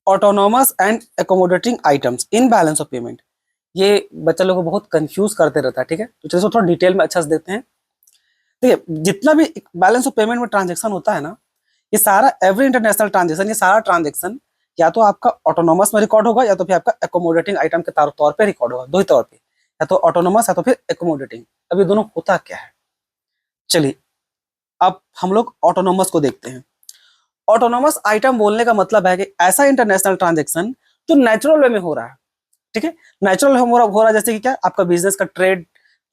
Autonomous and accommodating items in balance of payment. ये बच्चा लोग को बहुत कंफ्यूज करते रहता है, ठीक है। तो चलिए थोड़ा डिटेल में अच्छा से देखते हैं। देखिए जितना भी बैलेंस ऑफ पेमेंट में ट्रांजेक्शन होता है ना, ये सारा एवरी इंटरनेशनल ट्रांजेक्शन, ये सारा ट्रांजेक्शन या तो आपका ऑटोनोमस में रिकॉर्ड होगा या तो फिर आपका एकोमोडेटिंग आइटम के तौर पे रिकॉर्ड होगा, दो ही तौर पे, या तो ऑटोनोमस या तो फिर एकोमोडेटिंग। अब ये दोनों होता क्या है, चलिए अब हम लोग ऑटोनोमस को देखते हैं। ऑटोनोमस आइटम बोलने का मतलब है कि ऐसा इंटरनेशनल ट्रांजेक्शन जो नेचुरल वे में हो रहा है, ठीक है। नेचुरल वे में हो रहा है जैसे कि क्या, आपका बिजनेस का ट्रेड,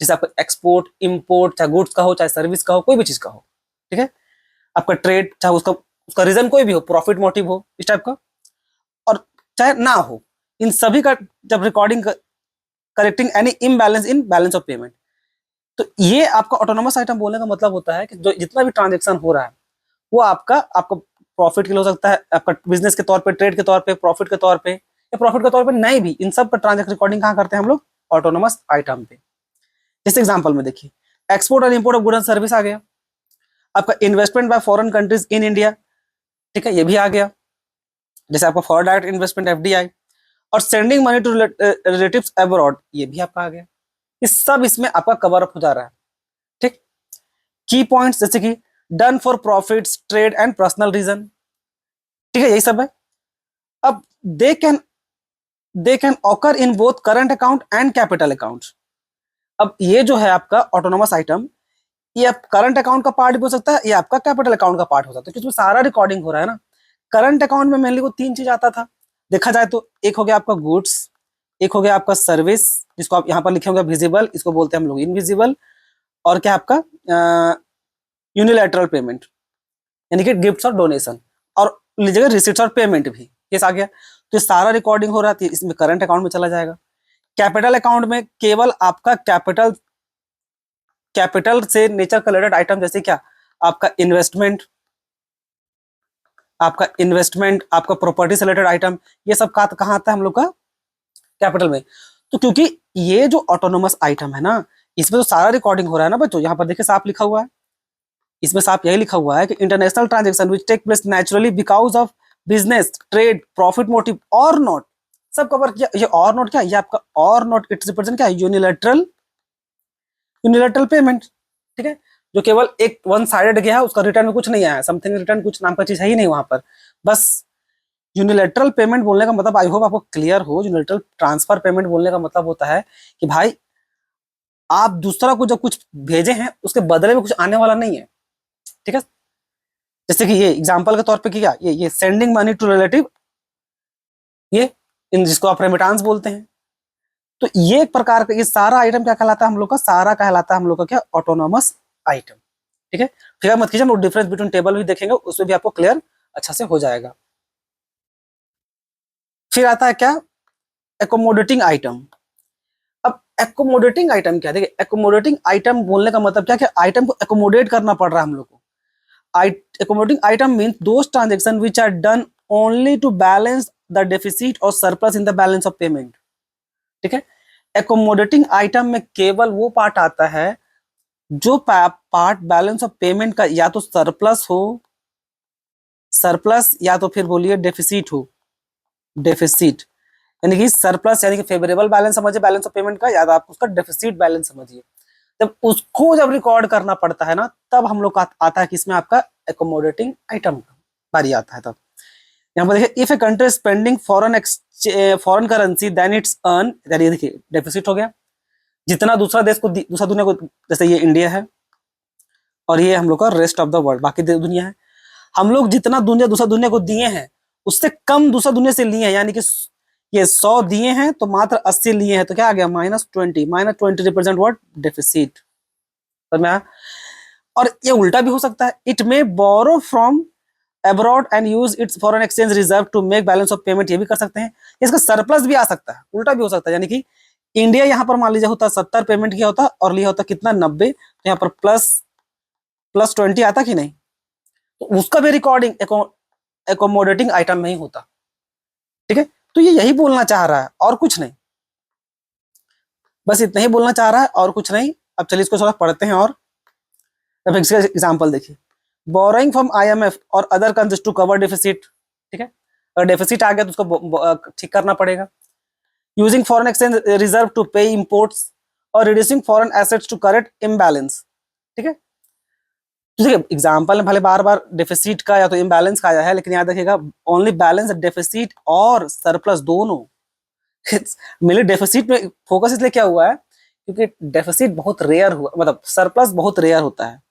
जैसे आपका एक्सपोर्ट इंपोर्ट, चाहे गुड्स का हो चाहे सर्विस का हो, कोई भी चीज का हो, ठीक है। आपका ट्रेड चाहे उसका उसका रीजन कोई भी हो, प्रॉफिट मोटिव हो इस टाइप का, और चाहे ना हो, इन सभी का जब recording correcting any imbalance in balance of payment, तो ये आपका ऑटोनोमस आइटम बोलने का मतलब होता है कि जो जितना भी ट्रांजेक्शन हो रहा है वो आपका प्रॉफिट के लिए हो सकता है, आपका बिजनेस के तौर पे, ट्रेड के तौर पे, प्रॉफिट के तौर पे, या प्रॉफिट के तौर पे नहीं भी, इन सब पर ट्रांजेक्शन रिकॉर्डिंग कहाँ करते हैं हम लोग, ऑटोनोमस आइटम पे। जैसे एग्जांपल में देखिए, एक्सपोर्ट और import of goods and service आ गया, आपका investment by foreign countries in India, ठीक है, ये भी आ गया। जैसे आपका फॉरेन डायरेक्ट इन्वेस्टमेंट एफडीआई, और sending money to relatives abroad, ये भी आपका आ गया। इस सब इसमें आपका कवर अप हो जा रहा है, ठीक। की पॉइंट्स जैसे कि done for profits, trade and personal reason, ठीक है, यही सब है। अब they can occur in both current account and capital account. अब ये जो है आपका ऑटोनोमस आइटम, ये आप करंट अकाउंट का पार्ट भी हो सकता है, ये आपका कैपिटल अकाउंट का पार्ट हो सकता है, क्योंकि सारा रिकॉर्डिंग हो रहा है ना। करंट अकाउंट में मेनली वो तीन चीज आता था देखा जाए तो, एक हो गया आपका गुड्स, एक हो गया आपका सर्विस, जिसको आप यहाँ पर लिखे होंगे विजिबल, इसको बोलते हैं हम लोग इनविजिबल, और क्या आपका यूनिलैटरल पेमेंट, यानी कि गिफ्ट्स और डोनेशन, और लीजिएगा रिसिट्स और पेमेंट भी, केस आ गया। तो ये सारा रिकॉर्डिंग हो रहा है, इसमें करंट अकाउंट में चला जाएगा। कैपिटल अकाउंट में केवल आपका कैपिटल से नेचर का रिलेटेड आइटम, जैसे क्या आपका इन्वेस्टमेंट, आपका प्रॉपर्टी से रिलेटेड आइटम, ये सब कहाँ आता है हम लोग का, कैपिटल में। तो क्योंकि ये जो ऑटोनोमस आइटम है ना, इसमें तो सारा रिकॉर्डिंग हो रहा है ना बच्चों, यहाँ पर देखिए साफ लिखा हुआ है, इसमें साफ यही लिखा हुआ है कि international transaction which take place naturally because of business, trade, profit motive और नॉट, सब कवर किया। ये और नॉट क्या, ये आपका और नॉट इट्स रिप्रेजेंट क्या है, यूनिलैटरल पेमेंट, ठीक है। जो केवल एक वन साइडेड गया है, उसका रिटर्न में कुछ नहीं आया, समथिंग रिटर्न कुछ नाम का चीज है ही नहीं वहां पर। बस यूनिलैटरल पेमेंट बोलने का मतलब, आई होप आपको क्लियर हो, यूनिलैटरल ट्रांसफर पेमेंट बोलने का मतलब होता है कि भाई आप दूसरा को जब कुछ भेजे हैं उसके बदले में कुछ आने वाला नहीं है, ठीक है। जैसे कि ये एग्जांपल के तौर पे किया, ये सेंडिंग मनी टू रिलेटिव, ये इन जिसको आप रेमिटांस बोलते हैं। तो ये एक प्रकार का, ये सारा आइटम क्या कहलाता है हम लोग का, सारा कहलाता है हम लोग का क्या, ऑटोनोमस आइटम, ठीक है। फिर मत कीजिए, हम लोग डिफरेंस बिटवीन टेबल भी देखेंगे, उसमें भी आपको क्लियर अच्छा से हो जाएगा। फिर आता है क्या, एकोमोडेटिंग आइटम। अब एकोमोडेटिंग आइटम क्या, देखिए एकोमोडेटिंग आइटम बोलने का मतलब क्या, कि आइटम को एकोमोडेट करना पड़ रहा है हम लोग को। Accommodating item means those transactions which are done only to balance the deficit or surplus in the balance of payment, ठीक है। एकोमोडेटिंग आइटम में केवल वो पार्ट आता है जो पार्ट बैलेंस ऑफ पेमेंट का या तो सरप्लस या तो फिर बोलिए डेफिसिट हो, डेफिसिट यानी कि सरप्लस यानी कि फेवरेबल बैलेंस समझिए बैलेंस ऑफ पेमेंट का, या तो आप उसका डेफिसिट बैलेंस समझिए। जब रिकॉर्ड करना पड़ता है ना, तब हम लोग का आता है कि इसमें आपका एकोमोडेटिंग आइटम का बारी आता है। तब यहाँ पर देखिए, if a country spending foreign currency than its earn, ये देखिए डेफिसिट हो गया, जितना दूसरा देश को दूसरा दुनिया को, जैसे ये इंडिया है और ये हम लोग का रेस्ट ऑफ द वर्ल्ड बाकी दुनिया है, हम लोग जितना दूसरा दुनिया को दिए हैं उससे कम दूसरा दुनिया से लिए हैं, यानी कि ये 100 दिए हैं तो मात्र 80 लिए हैं, तो क्या आ गया, -20 रिप्रेजेंट व्हाट, डेफिसिट। और ये उल्टा भी हो सकता है, it may borrow from abroad and use its foreign exchange reserve to make balance of payment, ये भी कर सकते हैं। इसका सरप्लस भी आ सकता है, उल्टा भी हो सकता है, यानी कि इंडिया यहाँ पर मान लीजिए होता 70 पेमेंट किया होता और लिया होता कितना 90, तो यहाँ पर प्लस 20 आता कि नहीं, तो उसका भी रिकॉर्डिंग एकोमोडेटिंग आइटम में ही होता, ठीक है। तो ये यही बोलना चाह रहा है और कुछ नहीं, बस इतना ही बोलना चाह रहा है और कुछ नहीं। अब चलिए इसको थोड़ा पढ़ते हैं। और अब एग्जाम्पल देखिए, बोरोइंग फ्रॉम IMF और other countries to cover deficit, ठीक है। अगर डेफिसिट आ गया तो उसको ठीक करना पड़ेगा। Using foreign exchange reserve to pay imports और reducing foreign assets to correct imbalance. ठीक है, तो देखिए एग्जाम्पल में भले बार बार डेफिसिट का या तो इम्बैलेंस का आया है, लेकिन याद रखिएगा ओनली बैलेंस डेफिसिट और सरप्लस दोनों। मेरे डेफिसिट में फोकस इसलिए क्या हुआ है क्योंकि डेफिसिट बहुत रेयर हुआ, मतलब सरप्लस बहुत रेयर होता है।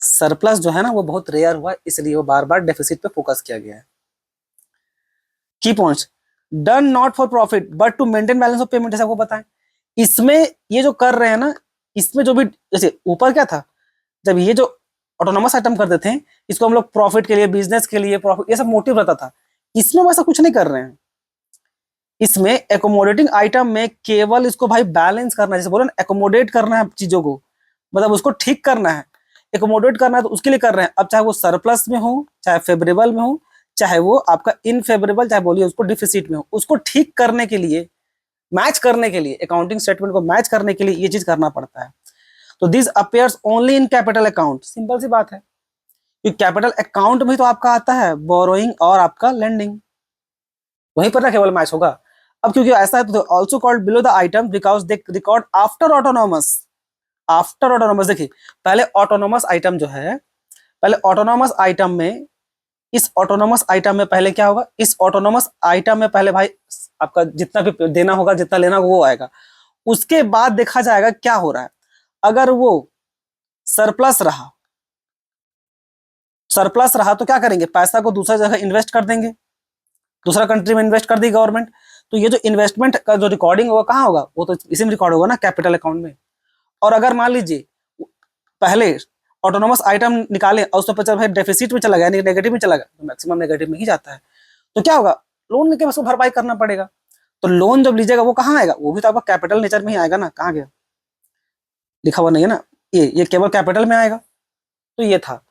सरप्लस जो है ना वो बहुत रेयर हुआ, इसलिए वो बार बार डेफिसिट पे फोकस किया गया है। Key points, done not for profit but to maintain balance of payment, जैसे आपको बताएं। इसमें ये जो कर रहे हैं ना, इसमें जो भी जैसे ऊपर क्या था, जब ये जो ऑटोनोमस आइटम करते थे इसको हम लोग प्रॉफिट के लिए, बिजनेस के लिए, प्रॉफिट ये सब मोटिव रहता था। इसमें वैसा कुछ नहीं कर रहे हैं। इसमें एकोमोडेटिंग आइटम में केवल इसको भाई बैलेंस करना है, जैसे बोलो ना एकोमोडेट करना है चीजों को, मतलब उसको ठीक करना है, एकोमोडेट करना है, तो उसके लिए कर रहे हैं। अब चाहे वो सरप्लस में हो, चाहे फेवरेबल में हो, चाहे वो आपका इनफेवरेबल, चाहे बोलिए उसको डिफिसिट में हो, उसको ठीक करने के लिए, मैच करने के लिए, अकाउंटिंग स्टेटमेंट को मैच करने के लिए ये चीज करना पड़ता है। तो this appears only in capital account, simple सी बात है कि कैपिटल अकाउंट में तो आपका आता है बोरोइंग और आपका लेंडिंग, वहीं पर ना केवल मैच होगा। अब क्योंकि ऐसा है तो also called below the item because they record after autonomous. After autonomous, देखिए पहले ऑटोनॉमस आइटम जो है, पहले ऑटोनॉमस आइटम में, इस ऑटोनॉमस आइटम में पहले क्या होगा, इस ऑटोनॉमस आइटम में पहले भाई आपका जितना भी देना होगा, जितना लेना होगा वो आएगा। उसके बाद देखा जाएगा क्या हो रहा है। अगर वो सरप्लस रहा, सरप्लस रहा तो क्या करेंगे, पैसा को दूसरा जगह इन्वेस्ट कर देंगे, दूसरा कंट्री में इन्वेस्ट कर दी गवर्नमेंट। तो ये जो इन्वेस्टमेंट का जो रिकॉर्डिंग होगा कहाँ होगा, वो तो इसी में रिकॉर्ड होगा ना, कैपिटल अकाउंट में। और अगर मान लीजिए पहले ऑटोनोमस आइटम निकाले और उसमें चल भाई डेफिसिट में चला गया, नेगेटिव में चला गया, तो मैक्सिमम नेगेटिव में ही जाता है। तो क्या होगा, लोन लेके उसको भरपाई करना पड़ेगा। तो लोन जब लीजिएगा वो कहाँ आएगा, वो भी तो आपका कैपिटल नेचर में ही आएगा ना। कहाँ गया, लिखा हुआ नहीं है ना, ये केवल कैपिटल में आएगा। तो ये था।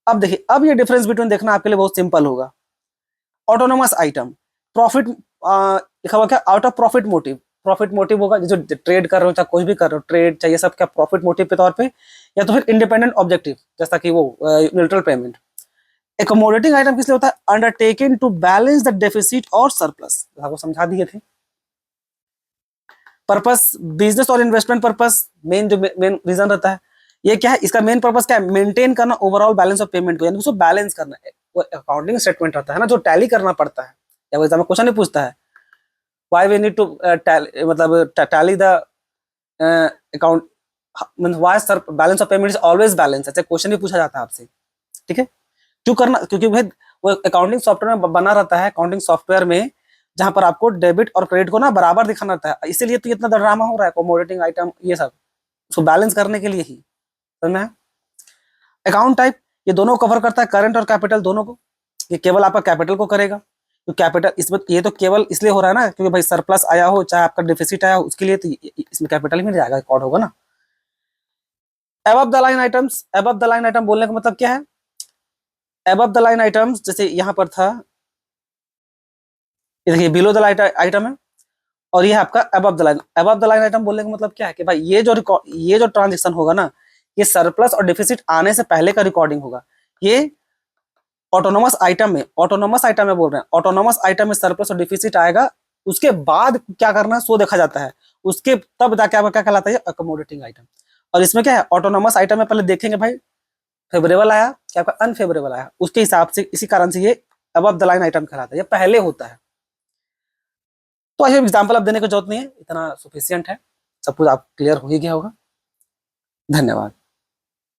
अब देखिए, अब ये डिफरेंस बिटवीन देखना आपके लिए बहुत सिंपल होगा। ऑटोनोमस आइटम प्रॉफिट लिखा हुआ क्या, out of profit motive. Profit motive होगा जो ट्रेड कर रहे हो, चाहे कुछ भी कर रहे हो, ट्रेड चाहिए सब क्या प्रॉफिट मोटिव के तौर पे, या तो फिर इंडिपेंडेंट ऑब्जेक्टिव जैसा कि वो न्यूट्रल पेमेंट। एकोमोडेटिंग आइटम किस लिए होता है, undertaking to balance the deficit और सरप्लस, आपको समझा दिए थे। पर्पस बिजनेस और इन्वेस्टमेंट पर्पस, मेन जो मेन रीजन रहता है ये क्या है, इसका मेन पर्पस क्या है, मेंटेन करना ओवरऑल बैलेंस ऑफ पेमेंट को, यानी उसको बैलेंस करना है। वो अकाउंटिंग स्टेटमेंट रहता है ना जो टैली करना पड़ता है, या वो एग्जाम में क्वेश्चन नहीं पूछता है व्हाई वी नीड टू मतलब tally the account, means why sir balance of payment is always balance, ऐसे क्वेश्चन भी पूछा जाता है आपसे। ठीक है, क्यों करना, क्योंकि भाई वो अकाउंटिंग सॉफ्टवेयर में बना रहता है, अकाउंटिंग सॉफ्टवेयर में जहां पर आपको डेबिट और क्रेडिट को ना बराबर दिखाना रहता है, इसीलिए तो इतना ड्रामा हो रहा है, अकोमोडेटिंग आइटम ये सब उसको बैलेंस करने के लिए ही समझना है। अकाउंट टाइप ये दोनों कवर करता है, करंट और कैपिटल दोनों को। ये केवल आपका कैपिटल को करेगा, तो कैपिटल इसमें ये तो केवल इसलिए हो रहा है ना क्योंकि भाई सरप्लस आया हो चाहे आपका डिफिसिट आया हो, उसके लिए तो इसमें कैपिटल में जाएगा, रिकॉर्ड होगा ना। Above the line items, above the line item बोलने का मतलब क्या है, एबव द लाइन आइटम्स जैसे यहाँ पर था, ये देखिए बिलो द लाइन आइटम है, और ये है आपका above the line. Above the line item बोलने का मतलब क्या है कि भाई ये जो ट्रांजेक्शन होगा ना, ये सरप्लस और डिफिसिट आने से पहले का रिकॉर्डिंग होगा। ये ऑटोनोमस आइटम में, ऑटोनोमस आइटम में बोल रहे हैं, ऑटोनोमस आइटम में सरप्लस और डिफिसिट आएगा, उसके बाद क्या करना है सो देखा जाता है, उसके तब जाके आपका क्या कहलाता है, अकोमोडेटिंग आइटम। और इसमें क्या है, ऑटोनोमस आइटम में पहले देखेंगे भाई फेवरेबल आया क्या आपका अनफेवरेबल आया, उसके हिसाब से, इसी कारण से ये अबव द लाइन आइटम कहलाता है, ये पहले होता है। तो ऐसे एग्जाम्पल अब देने की जरूरत नहीं है, इतना सफिशियंट है, सब कुछ आप क्लियर हो ही गया होगा। धन्यवाद।